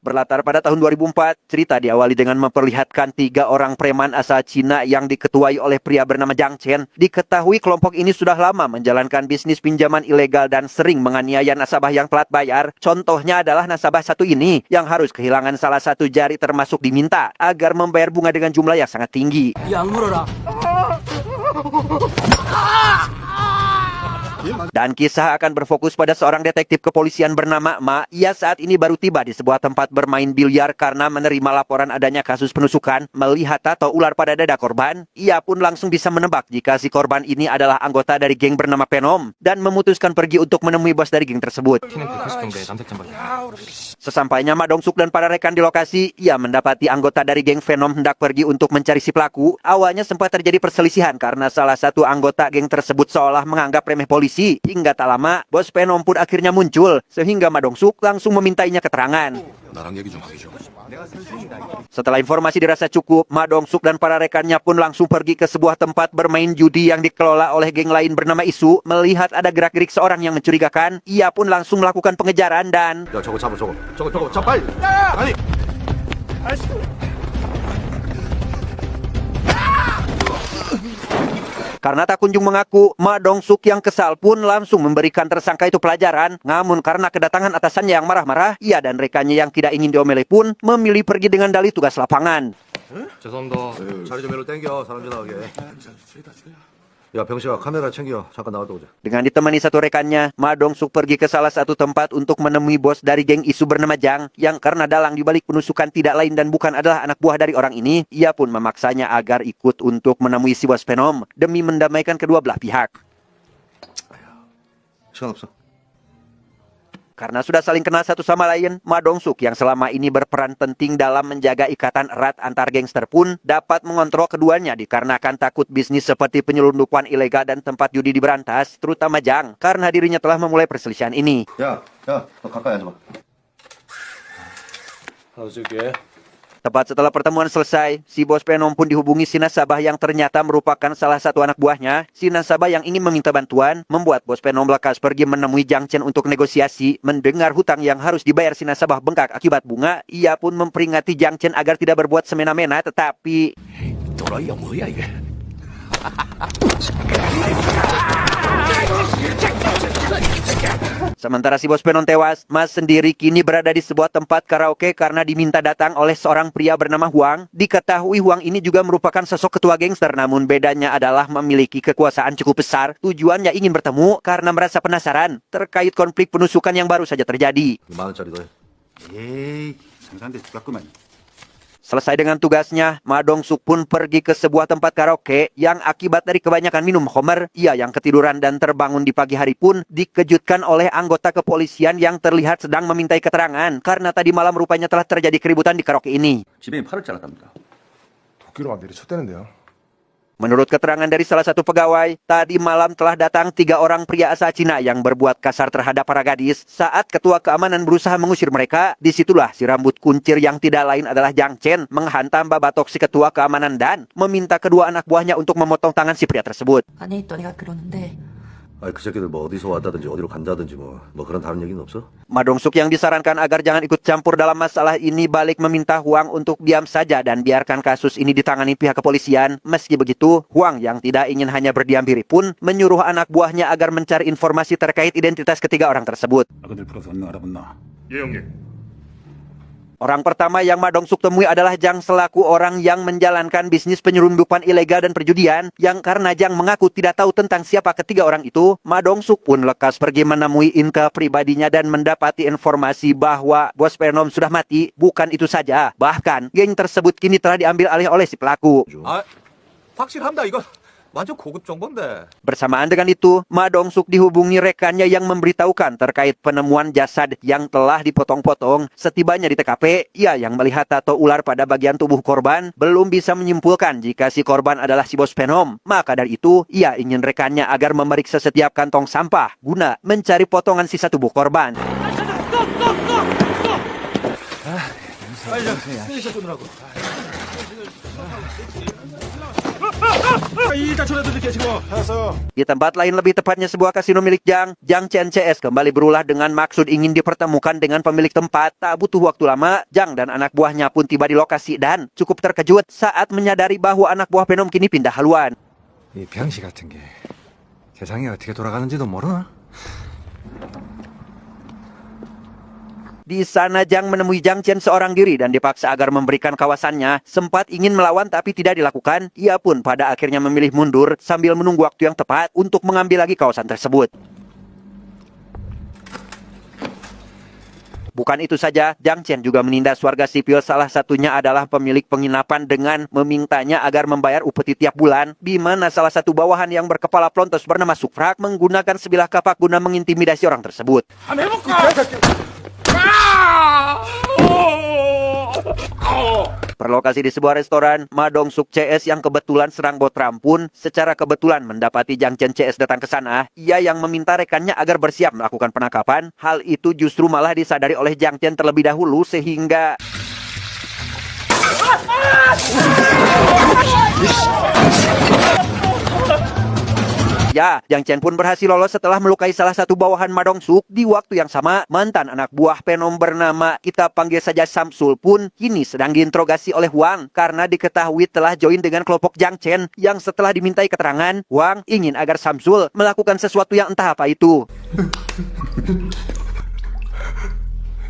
Berlatar pada tahun 2004, cerita diawali dengan memperlihatkan 3 orang preman asal Cina yang diketuai oleh pria bernama Jiang Chen. Diketahui kelompok ini sudah lama menjalankan bisnis pinjaman ilegal dan sering menganiaya nasabah yang telat bayar. Contohnya adalah nasabah satu ini yang harus kehilangan salah satu jari termasuk diminta agar membayar bunga dengan jumlah yang sangat tinggi. Dan kisah akan berfokus pada seorang detektif kepolisian bernama Ma. Ia saat ini baru tiba di sebuah tempat bermain biliar karena menerima laporan adanya kasus penusukan. Melihat tato ular pada dada korban, ia pun langsung bisa menebak jika si korban ini adalah anggota dari geng bernama Venom dan memutuskan pergi untuk menemui bos dari geng tersebut. Sesampainya Ma Dong-suk dan para rekan di lokasi, ia mendapati anggota dari geng Venom hendak pergi untuk mencari si pelaku. Awalnya sempat terjadi perselisihan karena salah satu anggota geng tersebut seolah menganggap remeh polisi. Hingga tak lama, bos Venom pun akhirnya muncul, sehingga Ma Dong-suk langsung memintainya keterangan. Setelah informasi dirasa cukup, Ma Dong-suk dan para rekannya pun langsung pergi ke sebuah tempat bermain judi yang dikelola oleh geng lain bernama Isu. Melihat ada gerak-gerik seorang yang mencurigakan, ia pun langsung melakukan pengejaran dan... Karena tak kunjung mengaku, Ma Dong-suk yang kesal pun langsung memberikan tersangka itu pelajaran. Namun karena kedatangan atasannya yang marah-marah, ia dan rekannya yang tidak ingin diomeli pun memilih pergi dengan dalih tugas lapangan. Dengan ditemani satu rekannya, Ma Dong-suk pergi ke salah satu tempat untuk menemui bos dari geng Isu bernama Jiang, yang karena dalang dibalik penusukan tidak lain dan bukan adalah anak buah dari orang ini. Ia pun memaksanya agar ikut untuk menemui si bos Venom demi mendamaikan kedua belah pihak. Karena sudah saling kenal satu sama lain, Ma Dong-suk yang selama ini berperan penting dalam menjaga ikatan erat antar gangster pun dapat mengontrol keduanya dikarenakan takut bisnis seperti penyelundupan ilegal dan tempat judi diberantas, terutama Jiang, karena dirinya telah memulai perselisihan ini. Tepat setelah pertemuan selesai, si bos Venom pun dihubungi si nasabah yang ternyata merupakan salah satu anak buahnya. Si nasabah yang ingin meminta bantuan membuat bos Venom lekas pergi menemui Jiang Chen untuk negosiasi. Mendengar hutang yang harus dibayar si nasabah bengkak akibat bunga, ia pun memperingati Jiang Chen agar tidak berbuat semena-mena, tetapi... Sementara si bos Venom tewas, Mas sendiri kini berada di sebuah tempat karaoke karena diminta datang oleh seorang pria bernama Huang. Diketahui Huang ini juga merupakan sosok ketua gangster, namun bedanya adalah memiliki kekuasaan cukup besar. Tujuannya ingin bertemu karena merasa penasaran terkait konflik penusukan yang baru saja terjadi. Selesai dengan tugasnya, Ma Dong-suk pun pergi ke sebuah tempat karaoke yang akibat dari kebanyakan minum khamr, ia yang ketiduran dan terbangun di pagi hari pun dikejutkan oleh anggota kepolisian yang terlihat sedang memintai keterangan karena tadi malam rupanya telah terjadi keributan di karaoke ini. Menurut keterangan dari salah satu pegawai, tadi malam telah datang 3 orang pria asal Cina yang berbuat kasar terhadap para gadis. Saat ketua keamanan berusaha mengusir mereka, disitulah si rambut kuncir yang tidak lain adalah Jiang Chen menghantam babatok si ketua keamanan dan meminta kedua anak buahnya untuk memotong tangan si pria tersebut. Ma Dong-suk yang disarankan agar jangan ikut campur dalam masalah ini balik meminta Huang untuk diam saja dan biarkan kasus ini ditangani pihak kepolisian. Meski begitu, Huang yang tidak ingin hanya berdiam diri pun menyuruh anak buahnya agar mencari informasi terkait identitas ketiga orang tersebut. Orang pertama yang Ma Dong-suk temui adalah Jiang selaku orang yang menjalankan bisnis penyelundupan ilegal dan perjudian. Yang karena Jiang mengaku tidak tahu tentang siapa ketiga orang itu, Ma Dong-suk pun lekas pergi menemui intel pribadinya dan mendapati informasi bahwa bos Venom sudah mati. Bukan itu saja, bahkan geng tersebut kini telah diambil alih oleh si pelaku. Bersamaan dengan itu, Ma Dong-suk dihubungi rekannya yang memberitahukan terkait penemuan jasad yang telah dipotong-potong. Setibanya di TKP, ia yang melihat tato ular pada bagian tubuh korban belum bisa menyimpulkan jika si korban adalah si bos Venom. Maka dari itu, ia ingin rekannya agar memeriksa setiap kantong sampah guna mencari potongan sisa tubuh korban. Di tempat lain, lebih tepatnya sebuah kasino milik Jiang Chen CS kembali berulah dengan maksud ingin dipertemukan dengan pemilik tempat. Tak butuh waktu lama, Jiang dan anak buahnya pun tiba di lokasi dan cukup terkejut saat menyadari bahwa anak buah Penom kini pindah haluan. 이 병시 같은 게 세상이 어떻게 돌아가는지도 모르나? Di sana Jiang menemui Jiang Chen seorang diri dan dipaksa agar memberikan kawasannya. Sempat ingin melawan tapi tidak dilakukan. Ia pun pada akhirnya memilih mundur sambil menunggu waktu yang tepat untuk mengambil lagi kawasan tersebut. Bukan itu saja, Jiang Chen juga menindas warga sipil, salah satunya adalah pemilik penginapan dengan memintanya agar membayar upeti tiap bulan, di mana salah satu bawahan yang berkepala plontos bernama Sukrak menggunakan sebilah kapak guna mengintimidasi orang tersebut. Berlokasi di sebuah restoran, Ma Dong-suk CS yang kebetulan sedang botram pun secara kebetulan mendapati Jiang Chen CS datang ke sana. Ia yang meminta rekannya agar bersiap melakukan penangkapan. Hal itu justru malah disadari oleh Jiang Chen terlebih dahulu sehingga ya, Jiang Chen pun berhasil lolos setelah melukai salah satu bawahan Ma Dong-suk. Di waktu yang sama, mantan anak buah Penom bernama kita panggil saja Samsul pun kini sedang diinterogasi oleh Wang karena diketahui telah join dengan kelompok Jiang Chen yang setelah dimintai keterangan, Wang ingin agar Samsul melakukan sesuatu yang entah apa itu.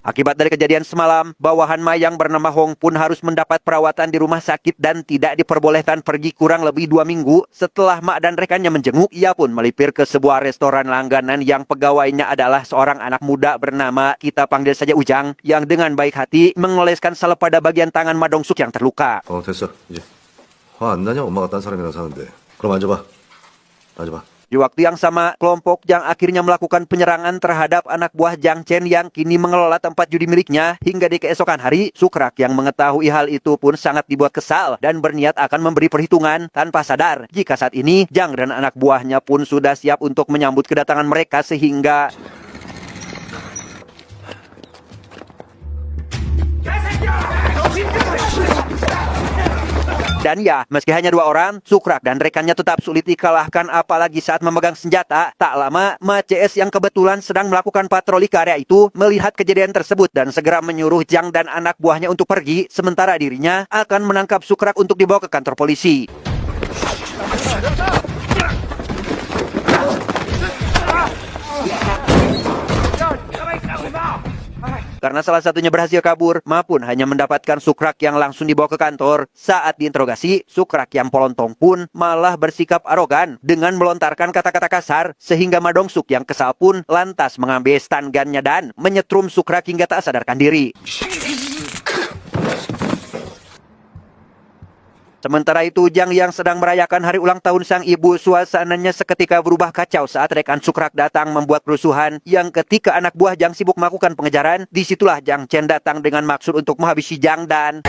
Akibat dari kejadian semalam, bawahan Ma yang bernama Hong pun harus mendapat perawatan di rumah sakit dan tidak diperbolehkan pergi kurang lebih 2 minggu. Setelah Ma dan rekannya menjenguk, ia pun melipir ke sebuah restoran langganan yang pegawainya adalah seorang anak muda bernama kita panggil saja Ujang, yang dengan baik hati mengoleskan salep pada bagian tangan Ma Dong-suk yang terluka. 됐어. 이제 화 안 나냐? 엄마가 딴 사람이랑 사는데. 그럼 앉아봐. 앉아봐. Di waktu yang sama, kelompok yang akhirnya melakukan penyerangan terhadap anak buah Jiang Chen yang kini mengelola tempat judi miliknya. Hingga di keesokan hari, Sukrak yang mengetahui hal itu pun sangat dibuat kesal dan berniat akan memberi perhitungan tanpa sadar jika saat ini Jiang dan anak buahnya pun sudah siap untuk menyambut kedatangan mereka sehingga dan ya, meski hanya 2 orang, Sukrak dan rekannya tetap sulit dikalahkan apalagi saat memegang senjata. Tak lama, Ma CS yang kebetulan sedang melakukan patroli ke area itu melihat kejadian tersebut dan segera menyuruh Jiang dan anak buahnya untuk pergi, sementara dirinya akan menangkap Sukrak untuk dibawa ke kantor polisi. Karena salah satunya berhasil kabur, Ma pun hanya mendapatkan Sukrak yang langsung dibawa ke kantor. Saat diinterogasi, Sukrak yang polontong pun malah bersikap arogan dengan melontarkan kata-kata kasar, sehingga Ma Dong-suk yang kesal pun lantas mengambil stun gun-nya dan menyetrum Sukrak hingga tak sadarkan diri. Sementara itu, Jiang yang sedang merayakan hari ulang tahun sang ibu, suasananya seketika berubah kacau saat rekan Sukrak datang membuat kerusuhan. Yang ketika anak buah Jiang sibuk melakukan pengejaran, disitulah Jiang Chen datang dengan maksud untuk menghabisi Jiang dan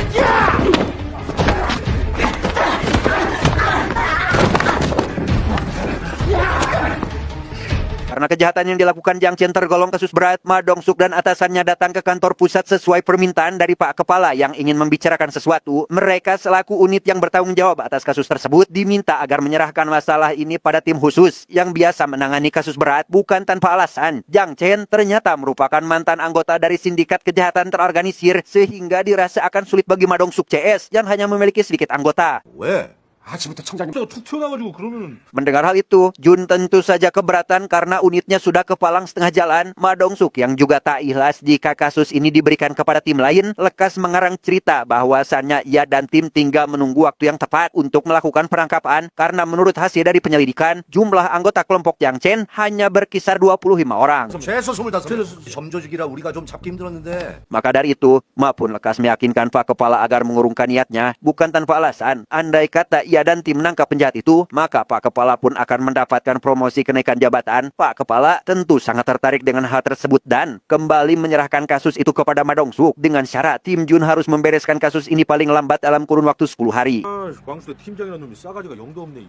karena kejahatan yang dilakukan Jiang Chen tergolong kasus berat, Ma Dong-suk dan atasannya datang ke kantor pusat sesuai permintaan dari Pak Kepala yang ingin membicarakan sesuatu. Mereka selaku unit yang bertanggung jawab atas kasus tersebut diminta agar menyerahkan masalah ini pada tim khusus yang biasa menangani kasus berat bukan tanpa alasan. Jiang Chen ternyata merupakan mantan anggota dari sindikat kejahatan terorganisir sehingga dirasa akan sulit bagi Ma Dong-suk CS yang hanya memiliki sedikit anggota. 왜? 아침부터 청장님 툭 튀어나와가지고 그러면은. Mendengar hal itu, Jun tentu saja keberatan karena unitnya sudah kepalang setengah jalan. Ma Dong-suk yang juga tak ikhlas jika kasus ini diberikan kepada tim lain, lekas mengarang cerita bahwasannya ia dan tim tinggal menunggu waktu yang tepat untuk melakukan penangkapan karena menurut hasil dari penyelidikan, jumlah anggota kelompok Jiang Chen hanya berkisar 25 orang. 최소 25. 점조직이라 우리가 좀 잡기 힘들었는데. Maka dari itu, Ma pun lekas meyakinkan Pak Kepala agar mengurungkan niatnya, bukan tanpa alasan. Andai kata ia dan tim menangkap penjahat itu, maka Pak Kepala pun akan mendapatkan promosi kenaikan jabatan. Pak Kepala tentu sangat tertarik dengan hal tersebut dan kembali menyerahkan kasus itu kepada Ma Dong-suk dengan syarat tim Jun harus membereskan kasus ini paling lambat dalam kurun waktu 10 hari. 광수의 팀장이라는 놈이 싸가지가 영도 없네.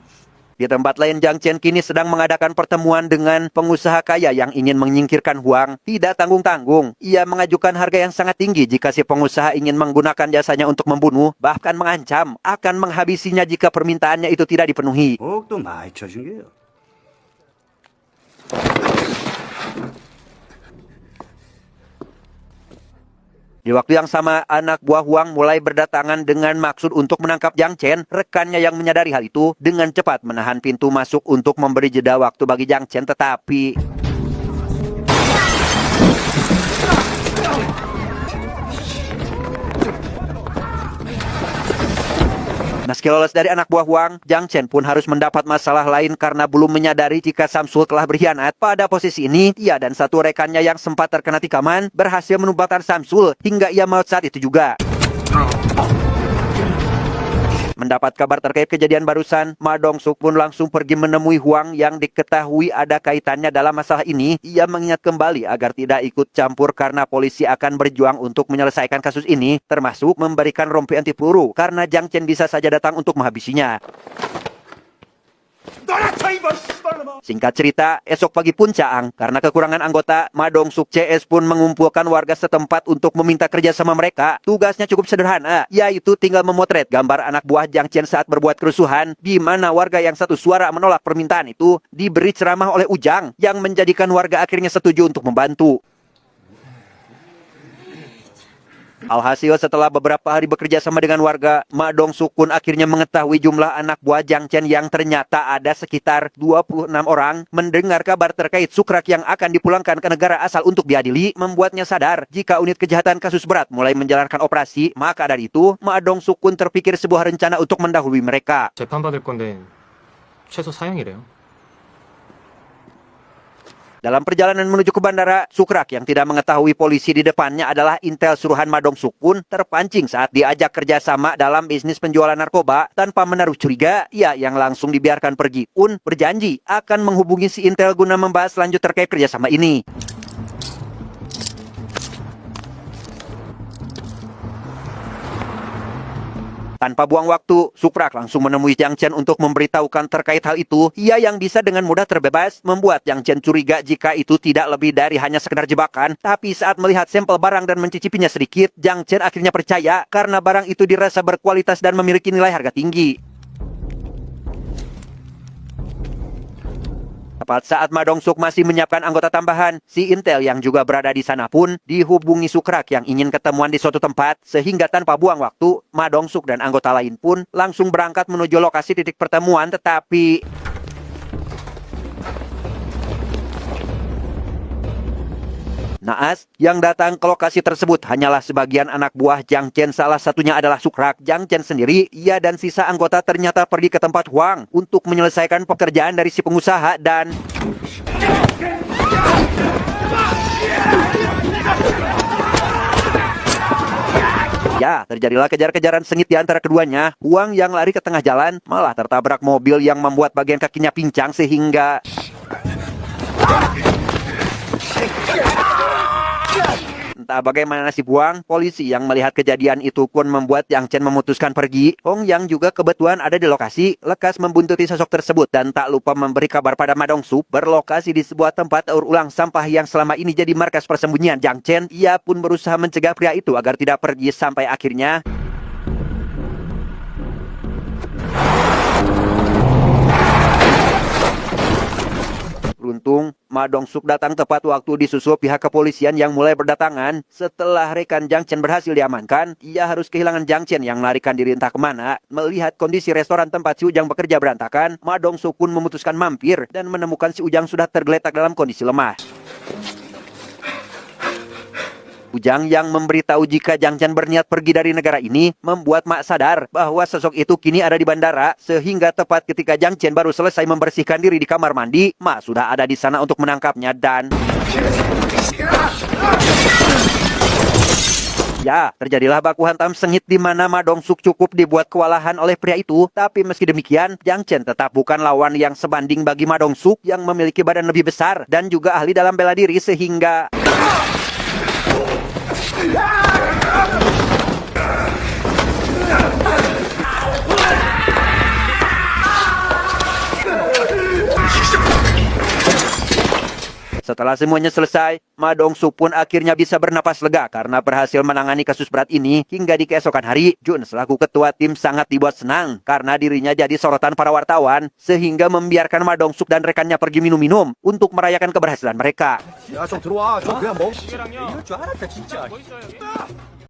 Di tempat lain, Jiang Chen kini sedang mengadakan pertemuan dengan pengusaha kaya yang ingin menyingkirkan Huang. Tidak tanggung-tanggung, ia mengajukan harga yang sangat tinggi jika si pengusaha ingin menggunakan jasanya untuk membunuh, bahkan mengancam akan menghabisinya jika permintaannya itu tidak dipenuhi. 더욱더 많이 쳐준 게요. Di waktu yang sama, anak buah Huang mulai berdatangan dengan maksud untuk menangkap Jiang Chen. Rekannya yang menyadari hal itu dengan cepat menahan pintu masuk untuk memberi jeda waktu bagi Jiang Chen, tetapi meski lolos dari anak buah Huang, Jiang Chen pun harus mendapat masalah lain karena belum menyadari jika Samsul telah berkhianat. Pada posisi ini, ia dan satu rekannya yang sempat terkena tikaman berhasil menumpahkan Samsul hingga ia maut saat itu juga. Mendapat kabar terkait kejadian barusan, Ma Dong-suk pun langsung pergi menemui Huang yang diketahui ada kaitannya dalam masalah ini. Ia mengingat kembali agar tidak ikut campur karena polisi akan berjuang untuk menyelesaikan kasus ini, termasuk memberikan rompi anti peluru karena Jiang Chen bisa saja datang untuk menghabisinya. Singkat cerita, esok pagi pun Caang, karena kekurangan anggota, Ma Dong-suk CS pun mengumpulkan warga setempat untuk meminta kerja sama mereka. Tugasnya cukup sederhana, yaitu tinggal memotret gambar anak buah Jiang Chen saat berbuat kerusuhan, di mana warga yang satu suara menolak permintaan itu diberi ceramah oleh Ujang, yang menjadikan warga akhirnya setuju untuk membantu. Alhasil setelah beberapa hari bekerja sama dengan warga, Ma Dong-suk pun akhirnya mengetahui jumlah anak buah Jiang Chen yang ternyata ada sekitar 26 orang. Mendengar kabar terkait Sukrak yang akan dipulangkan ke negara asal untuk diadili, membuatnya sadar jika unit kejahatan kasus berat mulai menjalankan operasi. Maka dari itu, Ma Dong-suk pun terpikir sebuah rencana untuk mendahului mereka. 재판받을 건데 최소 사형이래요. Dalam perjalanan menuju ke bandara, Sukrak yang tidak mengetahui polisi di depannya adalah intel suruhan Ma Dong-suk pun terpancing saat diajak kerjasama dalam bisnis penjualan narkoba. Tanpa menaruh curiga, ia yang langsung dibiarkan pergi pun berjanji akan menghubungi si intel guna membahas lanjut terkait kerjasama ini. Tanpa buang waktu, Sukrak langsung menemui Jiang Chen untuk memberitahukan terkait hal itu. Ia yang bisa dengan mudah terbebas, membuat Jiang Chen curiga jika itu tidak lebih dari hanya sekedar jebakan. Tapi saat melihat sampel barang dan mencicipinya sedikit, Jiang Chen akhirnya percaya karena barang itu dirasa berkualitas dan memiliki nilai harga tinggi. Tepat saat Ma Dong-suk masih menyiapkan anggota tambahan, si intel yang juga berada di sana pun dihubungi Sukrak yang ingin ketemuan di suatu tempat, sehingga tanpa buang waktu, Ma Dong-suk dan anggota lain pun langsung berangkat menuju lokasi titik pertemuan, tetapi naas, yang datang ke lokasi tersebut hanyalah sebagian anak buah Jiang Chen, salah satunya adalah Sukrak. Jiang Chen sendiri, ia dan sisa anggota ternyata pergi ke tempat Huang untuk menyelesaikan pekerjaan dari si pengusaha dan ya, terjadilah kejar-kejaran sengit di antara keduanya. Huang yang lari ke tengah jalan malah tertabrak mobil yang membuat bagian kakinya pincang sehingga entah bagaimana nasib Huang, polisi yang melihat kejadian itu pun membuat Jiang Chen memutuskan pergi. Hong yang juga kebetulan ada di lokasi, lekas membuntuti sosok tersebut dan tak lupa memberi kabar pada Ma Dong-suk berlokasi di sebuah tempat daur ulang sampah yang selama ini jadi markas persembunyian Jiang Chen. Ia pun berusaha mencegah pria itu agar tidak pergi sampai akhirnya beruntung, Ma Dong-suk datang tepat waktu disusul pihak kepolisian yang mulai berdatangan. Setelah rekan Jiang Chen berhasil diamankan, ia harus kehilangan Jiang Chen yang melarikan diri entah kemana. Melihat kondisi restoran tempat si Ujang bekerja berantakan, Ma Dong-suk pun memutuskan mampir dan menemukan si Ujang sudah tergeletak dalam kondisi lemah. Ujang yang memberitahu jika Jiang Chen berniat pergi dari negara ini membuat Mak sadar bahwa sosok itu kini ada di bandara, sehingga tepat ketika Jiang Chen baru selesai membersihkan diri di kamar mandi, Mak sudah ada di sana untuk menangkapnya dan ya, terjadilah baku hantam sengit di mana Ma Dong-suk cukup dibuat kewalahan oleh pria itu. Tapi meski demikian, Jiang Chen tetap bukan lawan yang sebanding bagi Ma Dong-suk yang memiliki badan lebih besar dan juga ahli dalam bela diri sehingga Setelah semuanya selesai, Ma Dong-suk pun akhirnya bisa bernapas lega karena berhasil menangani kasus berat ini hingga di keesokan hari. Jun selaku ketua tim sangat dibuat senang karena dirinya jadi sorotan para wartawan sehingga membiarkan Ma Dong-suk dan rekannya pergi minum-minum untuk merayakan keberhasilan mereka. 야, 좀 들어와. 좀 그냥 먹.